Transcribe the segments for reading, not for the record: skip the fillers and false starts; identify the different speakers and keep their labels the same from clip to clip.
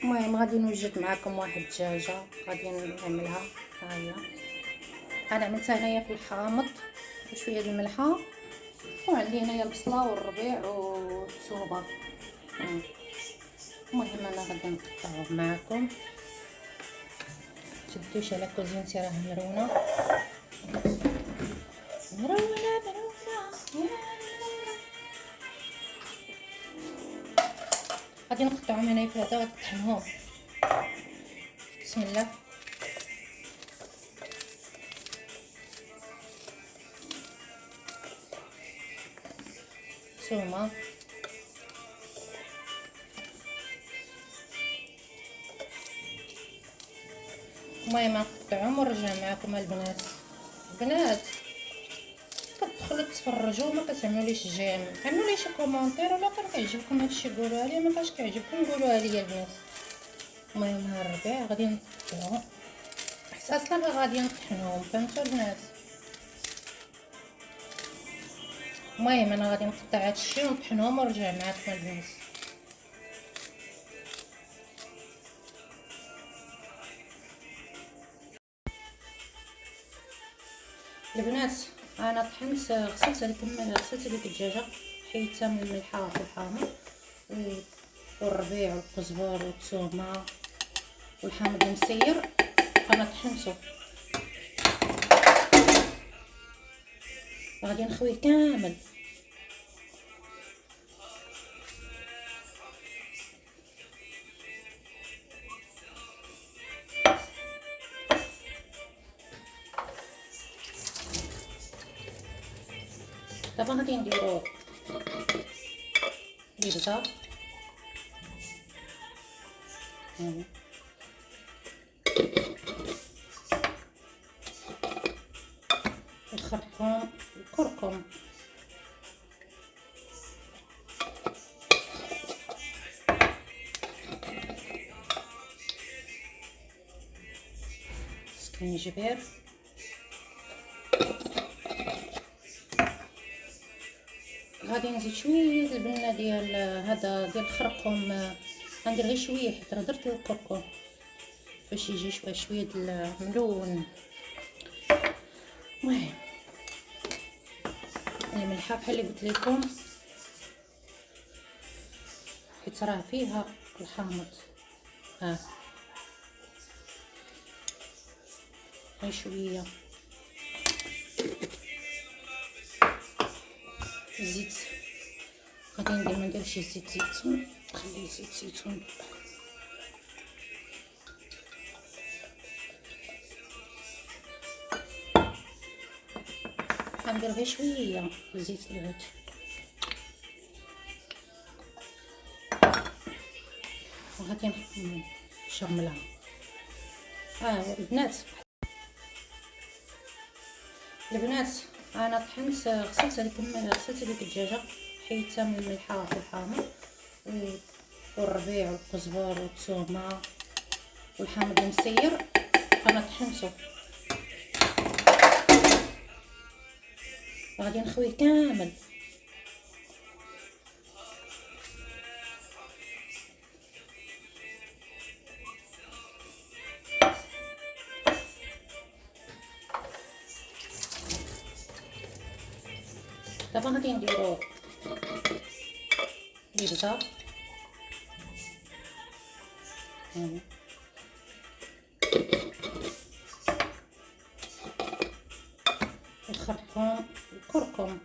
Speaker 1: المهم غادي نوجد معكم واحد الدجاجه غادي نعملها. ها هي انا عملتها هنايا في الحامض وشويه د الملحه، وعندي هنايا البصله والربيع والثومه. المهم انا غادي نقطعهم معكم. تبدوش على كوزينتي راه مرونه مرونه مرونه. غادي نقطعهم هنايا في هذا ونطحنهم. بسم الله. ثومه، المهم نقطعهم ونرجع معكم البنات. البنات كتدخلوا تفرجوا ما كتعملوليش جيم، عملوا لي شي كومونتير ولا كان كيعجبكم هادشي قولوها لي، ما كانش كيعجبكم قولوها لي البنات. المهم ها الربيع غادي نقطعو حيت اصلا غادي نطحنوهم، فهمتوا البنات. المهم انا غادي نقطع هادشي ونطحنهم ونرجع معكم البنات. البنات انا طحنت غسلت هذيك الدجاجه، حيدتها من الملحه والحامض والربيع والقزبر والثومه والحامض المسير. انا طحنته غادي نخويه كامل. دابا غادي نديرو البزار الخرقوم الكركم السكينجبير غادي نزيد شويه البنه ديال هذا ديال الخرقوم. غندير غير شويه حيت راه درت الكركم باش يجي شويه د الملون. المهم الملحه بحال اللي قلت لكم حيت راه فيها الحامض. ها غير شويه الزيت غادي ندير، ما نديرش زيت زيتون، نخلي زيت زيتون. غندير غير شويه زيت العود وغادي نشرملها. البنات انا طحنت غسلت هذيك الدجاجه، حيدتها من الملحه والحامض والربيع والقزبر والثومه والحامض المسير. انا طحنته غادي نخويه كامل. دابا غادي نديرو البزار الخرقوم الكركم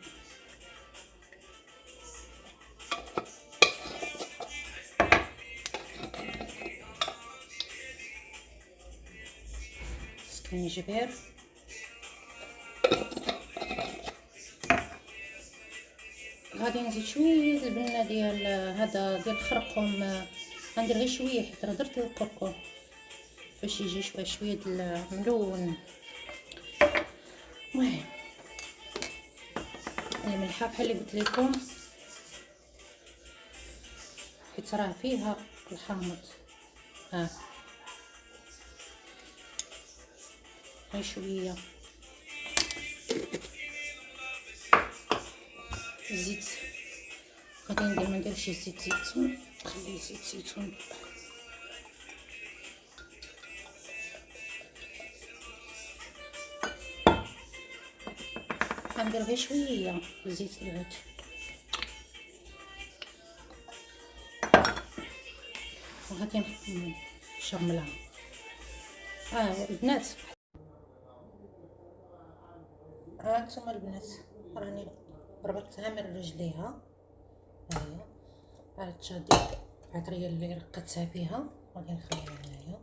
Speaker 1: السكينجبير غادي نزيد شويه البنه ديال هذا ديال الخرقوم. غندير غير شويه حيت راه درت الكركم باش يجي شويه د الملون. المهم الملحه بحال اللي قلت لكم حيت راه فيها الحامض. ها غير شويه الزيت غادي ندير، ما نديرش زيت زيتون، نخلي زيت زيتون. غندير غير شويه زيت العود. وغادي نشرملها. البنات، هانتوما البنات راني ربطتها من رجليها. هاهي هاد التشادي العطريه اللي رقدتها فيها غادي نخليها هنايا.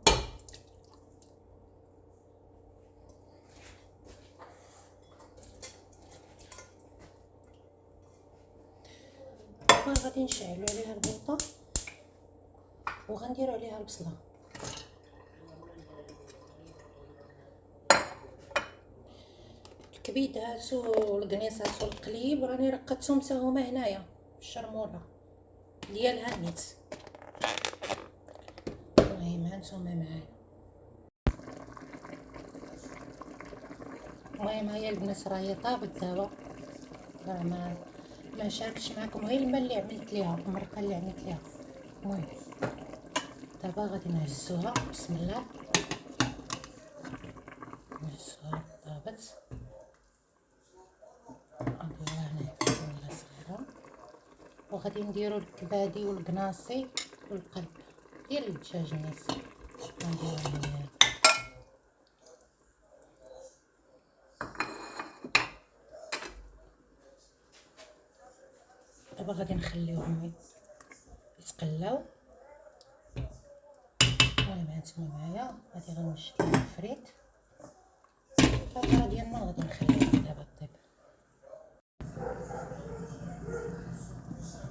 Speaker 1: غادي نشعلو عليها البوطه وغنديرو عليها البصله. الكبيدات والقنيصات والقليب راني رقدتهم حتى هما هنايا الشرموله ديالها نيت. المهم هانتوما معايا. المهم هي البنات راهي طابت دابا، ما شاركتش معكم غير الماء اللي عملت ليها، المرقه اللي عملت ليها. المهم دابا غادي نهزوها. بسم الله. نهزوها طابت. نديروها هنا ولا صغيره. وغادي نديرو الكبادي والقناصي والقلب ديال الدجاج الناس غنديروها هنا. دابا غادي نخليوهم يتقلاو. المهم هانتوما معايا غادي غنمشي الفريت. الفطره ديالنا غادي نخليها دابا طيب.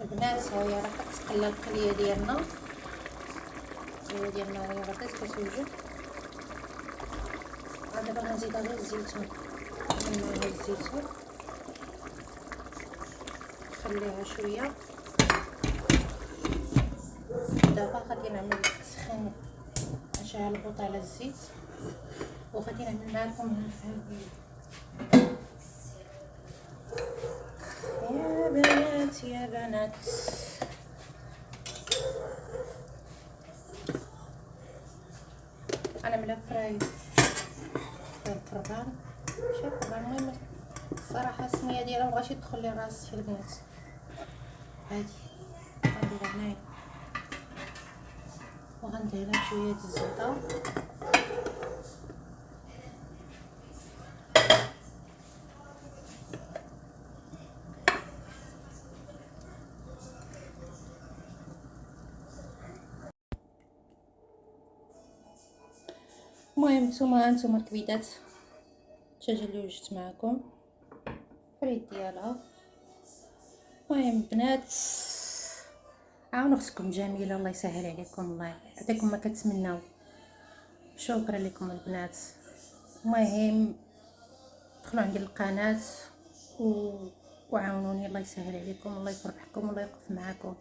Speaker 1: البنات هاهي راه كتقلا القليه ديالنا. القليه ديالنا هي غادي كتوجد. دابا غنزيدها غير الزيتون. معاها الزيتون نخليها شويه. دابا غادي نعمل نسخن نشعل البوطه على الزيت وغادي نعمل معكم يا بنات يا بنات. انا ملف راي القربان شوف المهم الصراحه السميه ديالها مبغاش يدخل لي راسي البنات. هادي غنديرها هنايا وغندير لها شويه الزبده. المهم هانتوما الكبيدات الدجاجه اللي وجدت معكم فريت ديالها. المهم بنات عاونوا اختكم جميله، الله يسهل عليكم، الله يعطيكم ما كتمناو. شكرا لكم البنات. المهم دخلوا عندي القناه وعاونوني، الله يسهل عليكم، الله يفرحكم، الله يوقف معكم.